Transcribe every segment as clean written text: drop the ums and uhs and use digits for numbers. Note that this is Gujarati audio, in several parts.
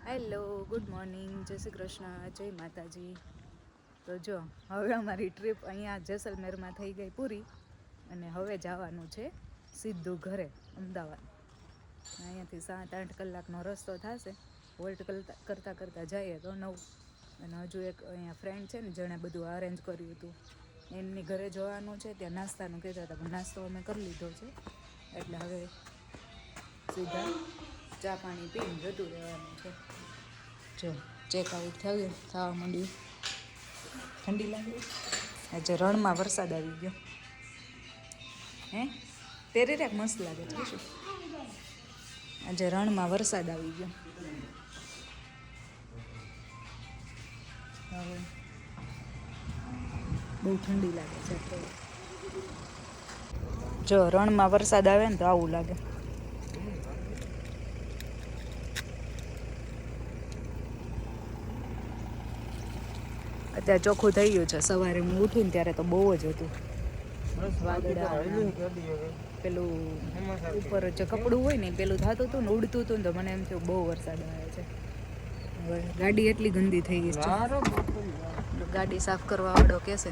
હેલો, ગુડ મોર્નિંગ, જય શ્રી કૃષ્ણ, જય માતાજી. તો જો હવે અમારી ટ્રીપ અહીંયા જેસલમેરમાં થઈ ગઈ પૂરી અને હવે જવાનું છે સીધું ઘરે અમદાવાદ. અહીંયાથી 7-8 કલાકનો રસ્તો થશે. વોલ્ટ કરતાં જઈએ તો 9. અને હજુ એક અહીંયા ફ્રેન્ડ છે ને જેણે બધું અરેન્જ કર્યું હતું એમની ઘરે જવાનું છે. ત્યાં નાસ્તાનું કહેતા હતા પણ નાસ્તો અમે કરી લીધો છે એટલે હવે સીધા ચા પાણી પીને જતું રહેવાનું છે. જો ચેકઆઉટ થવા માંડ્યું. ઠંડી લાગે. આજે રણમાં વરસાદ આવી ગયો. હે તેરી રાખ મસ્ત લાગે છે. શું આજે રણમાં વરસાદ આવી ગયો. હવે બહુ ઠંડી લાગે છે. જો રણમાં વરસાદ આવે ને તો આવું લાગે. અત્યારે ચોખ્ખું થઈ ગયું છે. સવારે હું ઉઠીને ત્યારે તો બહુ જ હતું વાદળા. પેલું ઉપર જે કપડું હોય ને પેલું થતું હતું ને ઉડતું હતું ને તો મને એમ થયું બહુ વરસાદ આવે છે. હવે ગાડી એટલી ગંદી થઈ ગઈ છે. ગાડી સાફ કરવા વાળો કહેશે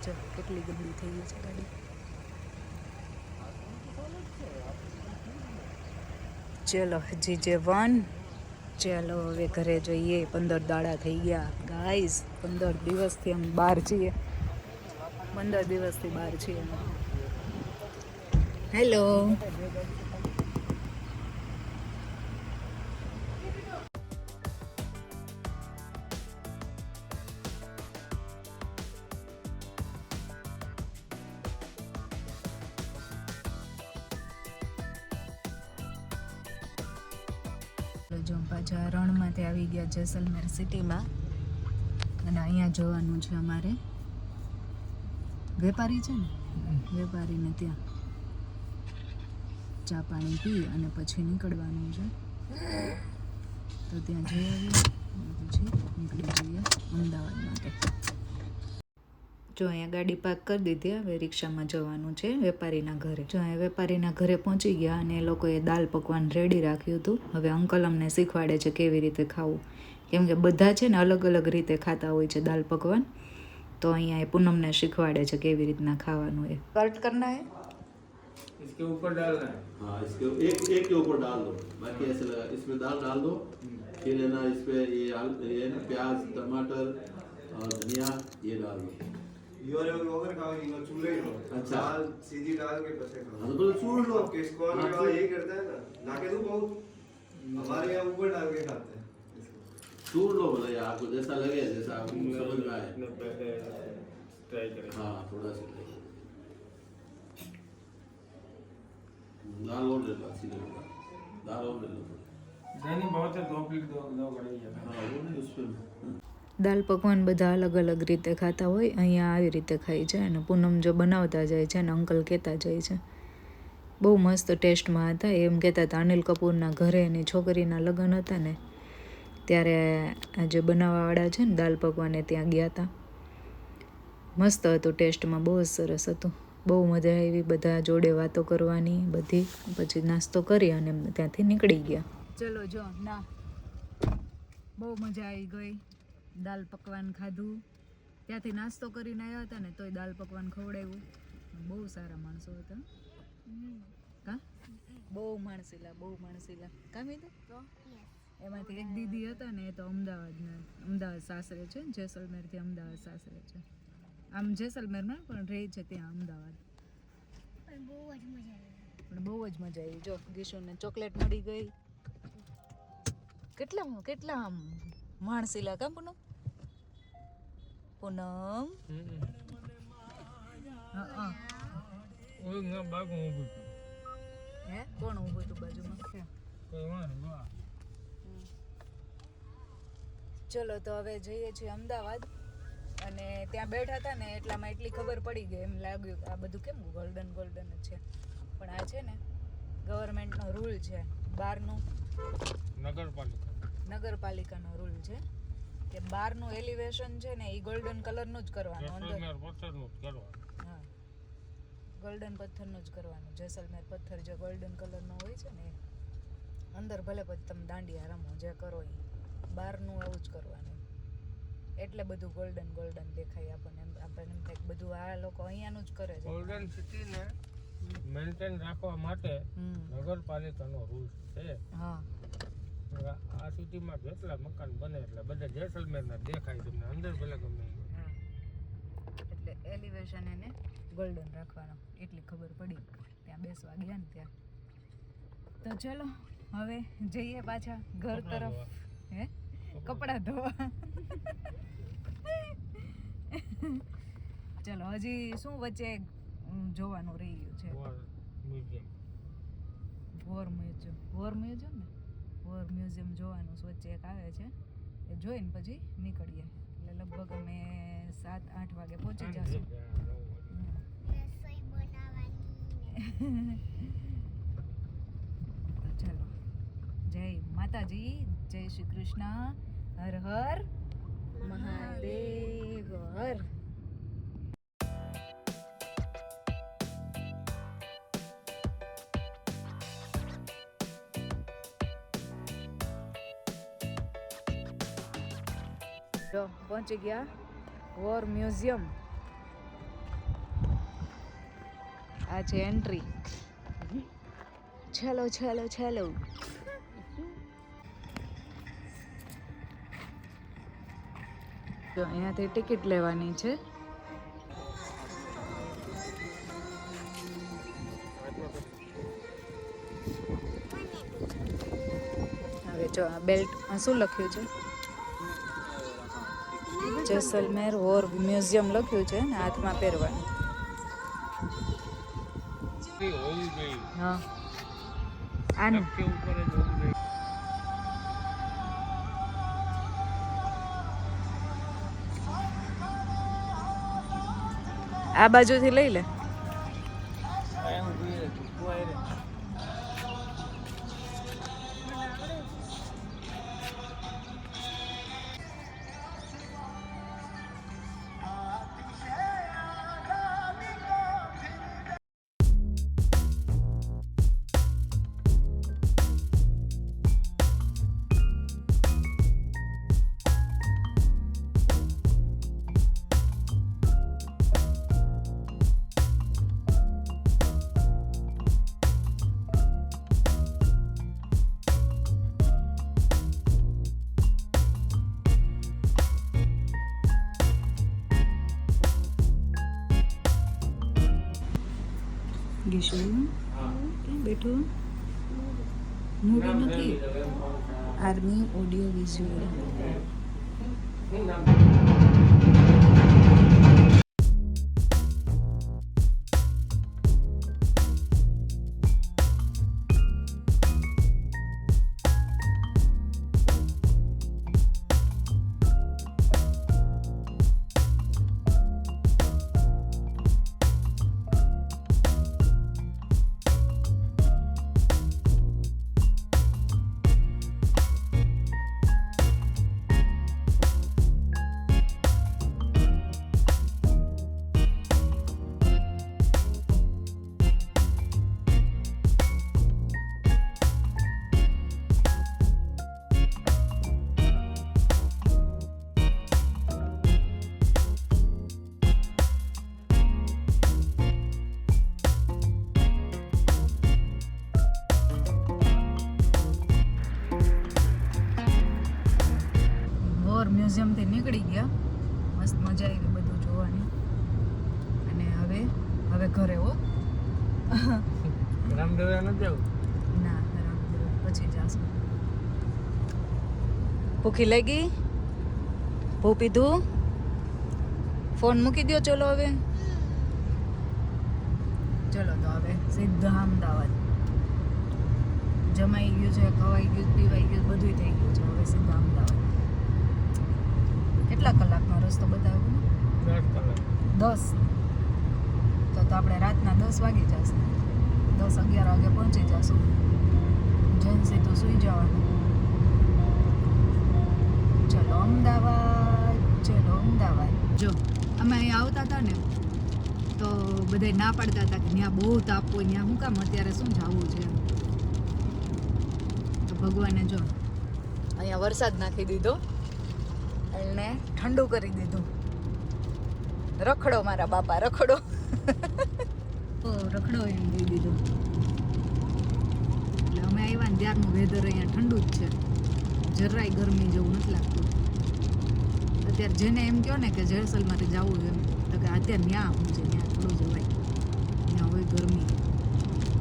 જો કેટલી ગંદી થઈ ગઈ છે ગાડી. ચલો GJ1 ચાલો હવે ઘરે જઈએ. 15 દાડા થઈ ગયા ગાઈઝ. 15 દિવસથી અમે બહાર છીએ. 15 દિવસથી બહાર છીએ. હેલો. જો પાછા રણમાંથી આવી ગયા જેસલમેર સિટીમાં અને અહીંયા જવાનું છે અમારે. વેપારી છે ને વેપારીને ત્યાં ચા પાણી પી અને પછી નીકળવાનું છે. તો ત્યાં જઈ આવીએ અને પછી નીકળી જઈએ અમદાવાદ માટે. જો અહીંયા ગાડી પાર્ક કરી દીધી. હવે રિક્ષામાં જવાનું છે વેપારીના ઘરે. જો અહીંયા વેપારીના ઘરે પહોંચી ગયા અને એ લોકોએ દાલ પકવાન રેડી રાખ્યું હતું. હવે અંકલ અમને શીખવાડે છે કેવી રીતે ખાવું, કેમ કે બધા છે ને અલગ અલગ રીતે ખાતા હોય છે દાલ પકવાન. તો અહીંયા એ પૂનમને શીખવાડે છે કેવી રીતના ખાવાનું. એ કટ કરના હે, इसके ऊपर डालना है. हाँ, इसके एक एक के ऊपर डाल दो. बाकी ऐसे लगा इसमें दाल डाल दो. फिर है ना इस पे ये ना प्याज टमाटर और धनिया ये डाल दो. योरे वगैरह खाओगे ना चूल्हे लो. अच्छा. दाल सीधी डाल के बसे खाओ. हाँ तो चूड़ लो. किसको यही करता है ना. लाके दूं बहुत. हमारे यहाँ ऊपर डाल के खाते हैं. चूड़ लो भले आपको जैसा लगे, जैसा आपको समझ में आए. ट्राई करें. हाँ थोड़ा सा दाल और ले लो. अच्छी लगेगा. दाल और ले लो. नहीं बहुत है. 2 प्लेट दो कढ़ाई है. हाँ वो नहीं उस पे દાલ પકવાન બધા અલગ અલગ રીતે ખાતા હોય. અહીંયા આવી રીતે ખાય છે અને પૂનમ જો બનાવતા જાય છે અને અંકલ કહેતા જાય છે. બહુ મસ્ત ટેસ્ટમાં હતા. એમ કહેતા હતા અનિલ કપૂરના ઘરે એની છોકરીના લગ્ન હતા ને ત્યારે આ જે બનાવવાવાળા છે ને દાલ પકવાને ત્યાં ગયા હતા. મસ્ત હતું ટેસ્ટમાં, બહુ જ સરસ હતું. બહુ મજા આવી બધા જોડે વાતો કરવાની બધી. પછી નાસ્તો કરી અને ત્યાંથી નીકળી ગયા. ચલો જો ના બહુ મજા આવી ગઈ. દાલ પકવાન ખાધું. ત્યાંથી નાસ્તો કરીને આવ્યા હતા ને તોય દાલ પકવાન ખવડાવ્યું. બહુ સારા માણસો હતા. કા બહુ માણસીલા કામી તો એમાંથી એક દીદી હતા ને એ તો અમદાવાદ સાસરે છે. જેસલમેરથી અમદાવાદ સાસરે છે. આમ જેસલમેરમાં પણ રહે છે ત્યાં અમદાવાદ. પણ બહુ જ મજા આવી. જો ગીશુને ચોકલેટ મળી ગઈ. કેટલા આમ માણસીલા કામ પૂનમ. હા હે કોણ ઊભું હતું બાજુમાં? ચલો તો હવે જઈએ છીએ અમદાવાદ. અને ત્યાં બેઠા હતા ને એટલામાં એટલી ખબર પડી ગઈ. એમ લાગ્યું કે આ બધું કેમ ગોલ્ડન જ છે, પણ આ છે ને ગવર્મેન્ટનો રૂલ છે. બહારનું નગરપાલિકાનો રૂલ છે કે બહારનું એલિવેશન છે ને એ ગોલ્ડન કલરનું જ કરવાનું. અંદર હા ગોલ્ડન પથ્થરનું જ કરવાનું. જેસલમેર પથ્થર જે ગોલ્ડન કલરનો હોય છે ને અંદર ભલે પછી તમે દાંડિયા રમો જે કરો એ બહારનું આવું જ કરવાનું એટલે બધું ગોલ્ડન ગોલ્ડન દેખાય આપણને આપણને એમ થાય કે બધું આ લોકો અહીંયાનું જ કરે છે ગોલ્ડન સિટીને મેન્ટેન રાખવા માટે નગરપાલિકાનો રૂલ્સ છે. હા આ સિટીમાં જેટલા મકાન બને એટલે બધા જેસલમેરના દેખાય તમને અંદર ભલે ગમે હા એટલે એલિવેશન એને ગોલ્ડન રાખવાનો એટલી ખબર પડી ત્યાં બેસવા ગયા ને ત્યાં. તો ચલો હવે જઈએ પાછા ઘર તરફ. હે કપડાં ધોવા. ચલો હજી શું વચ્ચે જોવાનું રહી ગયું છે? મ્યુઝિયમ વોર મ્યુઝિયમ ને વોર મ્યુઝિયમ જોવાનું વચ્ચે એક આવે છે એ જોઈને પછી નીકળીએ એટલે લગભગ અમે 7-8 વાગે પહોંચી જશું. તો ચલો જય માતાજી, જય શ્રી કૃષ્ણ, હર હર મહાદેવ હર. જો પહોંચી ગયા વોર મ્યુઝિયમ. આ છે એન્ટ્રી. ચલો ચલો ચલો. જો અહીંયાથી ટિકિટ લેવાની છે. હવે જો આ બેલ્ટમાં શું લખ્યું છે? જેસલમેર વોર મ્યુઝિયમ લખ્યું છે ને હાથમાં પહેરવાનું. હોવું જોઈએ. હા આનું નકશે ઉપર જ હોવું જોઈએ. આ બાજુથી લઈ લે. ગીશુ ક્યાં બેઠો? મૂવી નથી, આર્મી ઓડિયો વિઝ્યુઅલ. મ્યુઝિયમથી નીકળી ગયા, મસ્ત મજા આવી બધું જોવાની. અને હવે ઘરે હો. રામદેવ નથી જવું? ના રામદેવ પછી જાશું. ભૂખી લાગી? ભૂ પીધું? ફોન મૂકી દો. ચલો હવે ચલો તો હવે સીધા અમદાવાદ. જમાઈ ગયું છે, ખવાઈ ગયું, પીવાઈ ગયું, બધું થઈ ગયું છે. હવે સીધા અમદાવાદ. કેટલા કલાકનો રસ્તો બતાવ્યો? 10 કલાક. 10 તો આપણે રાતના 10 વાગી જશે. 10-11 વાગે પહોંચી જશું. જનસી તો સૂઈ જવાનું. ચલો અમદાવાદ, ચલો અમદાવાદ. જો અમે અહીં આવતા હતા ને તો બધા ના પાડતા હતા કે ત્યાં બહુ તાપ હોય, ત્યાં શું કામ અત્યારે શું જવું છે. તો ભગવાને જો અહીંયા વરસાદ નાખી દીધો અને ઠંડુ કરી દીધું. રખડો મારા બાપા રખડો. રખડો એમ કહી દીધું. એટલે અમે આવ્યા ને ત્યારનું વેધર અહીંયા ઠંડુ જ છે, જરાય ગરમી જેવું નથી લાગતું. અત્યારે જેને એમ કહો ને કે જેસલમેર જવું એમ તો કે અત્યારે ત્યાં હું છે, ત્યાં થોડું જવાય. ત્યાં હોય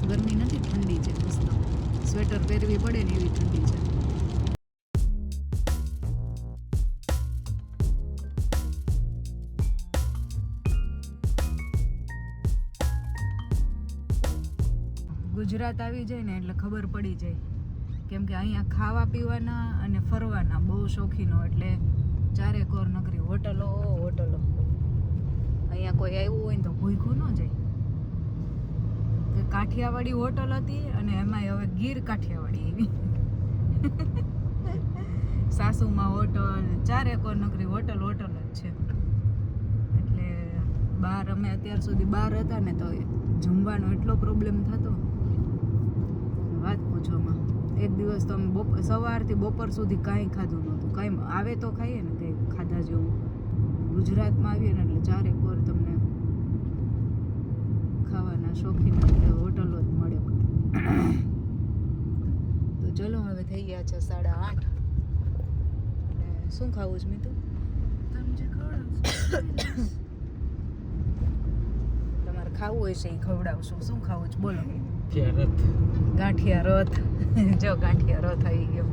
ગરમી નથી, ઠંડી છે મસ્ત. સ્વેટર પહેરવી પડે ને એવી ઠંડી છે. ગુજરાત આવી જાય ને એટલે ખબર પડી જાય, કેમ કે અહીંયા ખાવા પીવાના અને ફરવાના બહુ શોખીનો. એટલે ચારે કોર નગરી હોટલો. અહીંયા કોઈ આવ્યું હોય ને તો ભૂખ્યું ન જાય. કે કાઠિયાવાડી હોટલ હતી અને એમાંય હવે ગીર કાઠિયાવાડી એવી. સાસુમાં હોટલ, ચારે કોર નગરી હોટલ જ છે. એટલે બહાર અમે અત્યાર સુધી બહાર હતા ને તો જમવાનો એટલો પ્રોબ્લેમ થતો, વાત પૂછોમાં. એક દિવસ તો અમે સવારથી બપોર સુધી કાંઈ ખાધું નહોતું. કાંઈ આવે તો ખાઈએ ને કંઈ ખાધા જેવું. ગુજરાતમાં આવીએ ને એટલે ચારે કોર તમને ખાવાના શોખીન એટલે હોટલો જ મળે. તો ચલો હવે થઈ ગયા છે 8:30. અને શું ખાવું છે મીતું? તમારે ખાવું હોય છે એ ખવડાવશું. શું ખાવું છે બોલો? ગાંઠિયા રથ. જો ગાંઠિયા રથ આવી ગયો.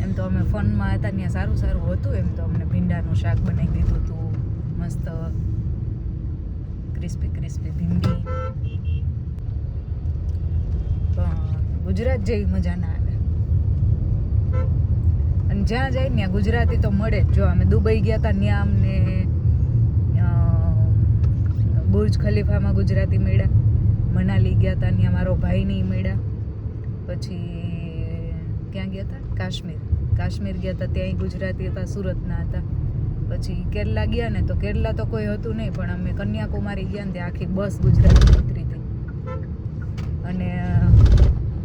એમ તો અમે ફનમાં હતા ત્યાં સારું હતું. એમ તો અમને ભીંડાનું શાક બનાવી દીધું હતું મસ્ત, ક્રિસ્પી ભીંડી. પણ ગુજરાત જેવી મજા ના આવે. અને જ્યાં જાય ત્યાં ગુજરાતી તો મળે જ. જો અમે દુબઈ ગયા હતા ત્યાં અમને બુર્જ ખલીફામાં ગુજરાતી મળ્યા. મનાલી ગયા હતા ત્યાં મારો ભાઈ નહીં મળ્યા. પછી ક્યાં ગયા હતા? કાશ્મીર ગયા હતા ત્યાંય ગુજરાતી હતા, સુરતના હતા. પછી કેરલા ગયા ને તો કેરલા તો કોઈ હતું નહીં, પણ અમે કન્યાકુમારી ગયા ને ત્યાં આખી બસ ગુજરાતી ઉતરી હતી. અને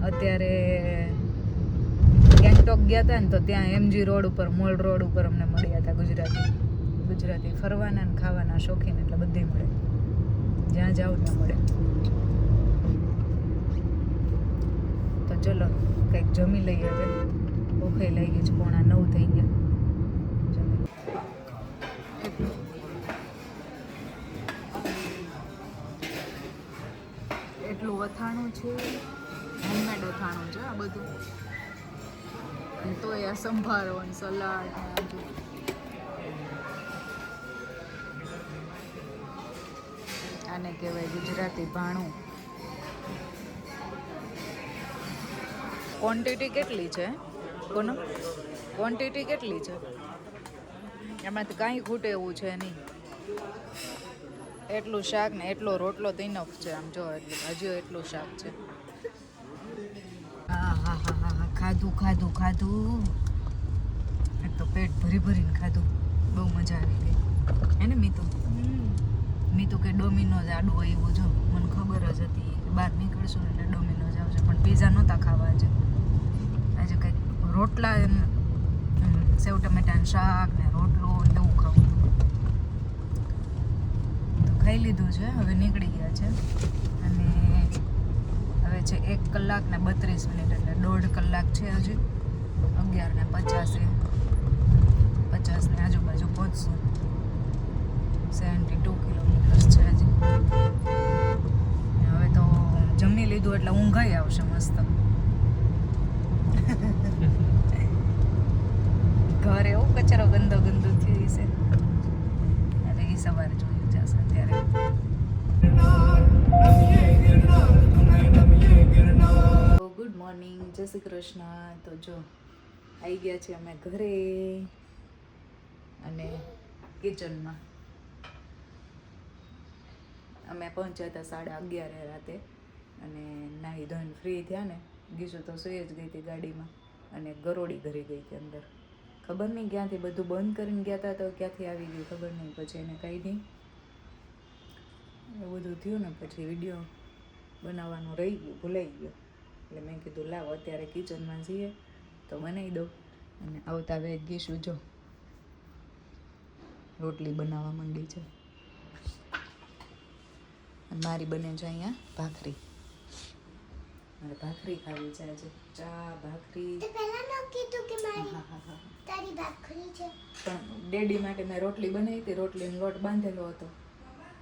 અત્યારે ગેંગટોક ગયા હતા ને તો ત્યાં એમજી રોડ ઉપર, મોલ રોડ ઉપર અમને મળ્યા હતા ગુજરાતી ફરવાના ને ખાવાના શોખીન. એટલે બધે મળે, જ્યાં જાઓ ત્યાં મળે. તો ચલો કંઈક જમી લઈએ. હવે ભૂખે લાગી છે, 8:45 થઈ ગયા. એટલું અથાણું છે, હોમમેડ અથાણું છે આ બધું. અને તોય આ સંભારો અને સલાડ ને બધું. આને કહેવાય ગુજરાતી ભાણું. ક્વોન્ટિટી કેટલી છે કોનો? ક્વોન્ટિટી કેટલી છે? એમાંથી કાંઈ ખૂટે એવું છે નહીં. એટલું શાક ને એટલો રોટલો તો ઇનફ છે. આમ જો એટલું હજુ એટલું શાક છે. હા ખાધું. એક તો પેટ ભરીને ખાધું. બહુ મજા આવી ગઈ. હે ને મીતુ કે ડોમિનોઝ આડું આવ્યું. જો મને ખબર જ હતી કે બહાર નીકળશું એટલે ડોમિનોઝ આવશે, પણ પીઝા નહોતા ખાવા આજે કંઈક રોટલા, સેવ ટમેટાનું શાક ને રોટલો એવું ખાવું હતું. તો ખાઈ લીધું છે. હવે નીકળી ગયા છે. અને હવે છે 1 કલાક ને 32 મિનિટ, એટલે 1.5 કલાક છે હજી. 11:50 ની આજુબાજુ પહોંચશું. 72 કિલોમીટર છે હજી. હવે તો જમી લીધું એટલે ઊંઘાઈ આવશે મસ્ત. ઘર એવો કચરો ગંદો થયું છે. અરે એ સવારે જોયું જશે અત્યારે. ગુડ મોર્નિંગ, જય શ્રી કૃષ્ણ. તો જો આવી ગયા છે અમે ઘરે અને કિચનમાં. અમે પહોંચ્યા હતા 11:30 રાતે. અને નાહી ધોઈને ફ્રી થયા ને, ગીસું તો સુઈ જ ગઈ હતી ગાડીમાં. અને ગરોળી ઘરે ગઈ હતી અંદર. ખબર નહીં ક્યાંથી બધું બંધ કરીને ગયા હતા, તો ક્યાંથી આવી ગઈ ખબર નહીં. પછી એને કંઈ નહીં, એવું બધું થયું ને પછી વિડીયો બનાવવાનું રહી ગયું, ભૂલાઈ ગયું. એટલે મેં કીધું લાવો અત્યારે કિચનમાં જઈએ તો બનાવી દઉં. અને આવતા વેત ગીશું જો રોટલી બનાવવા માંડી છે. અને મારી બને છે અહીંયા ભાખરી. મારે ભાખરી ખાવી છે આજે. ચા ભાખરી. પહેલા ન કીધું કે મારી હા. તારી ભાખરી છે. પણ ડેડી માટે મેં રોટલી બનાવી હતી. રોટલીનો લોટ બાંધેલો હતો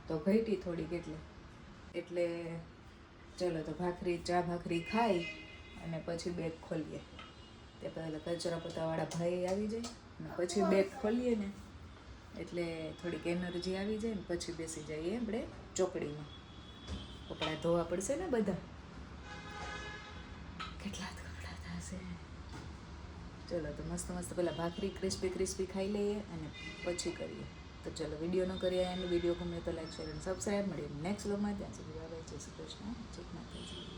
તો ઘટી થોડીક એટલે ચલો તો ચા ભાખરી ખાઈ અને પછી બેગ ખોલીએ. તે પહેલાં કચરા પોતાવાળા ભાઈ આવી જાય અને પછી બેગ ખોલીએ ને એટલે થોડીક એનર્જી આવી જાય ને પછી બેસી જઈએ આપણે ચોકડીમાં. કપડાં ધોવા પડશે ને બધા, કેટલા જ કપડાં થશે. ચલો તો મસ્ત પહેલાં ભાખરી ક્રિસ્પી ખાઈ લઈએ અને પછી કરીએ. તો ચલો વિડીયો ન કરીએ એન્ડ વિડીયો ગમે તો લાઈક શેર અને સબસ્ક્રાઈબ. મળીએ નેક્સ્ટ વ્લોગમાં. ત્યાં સુધી બાય બાય. જય શ્રી કૃષ્ણ. જય માતાજી.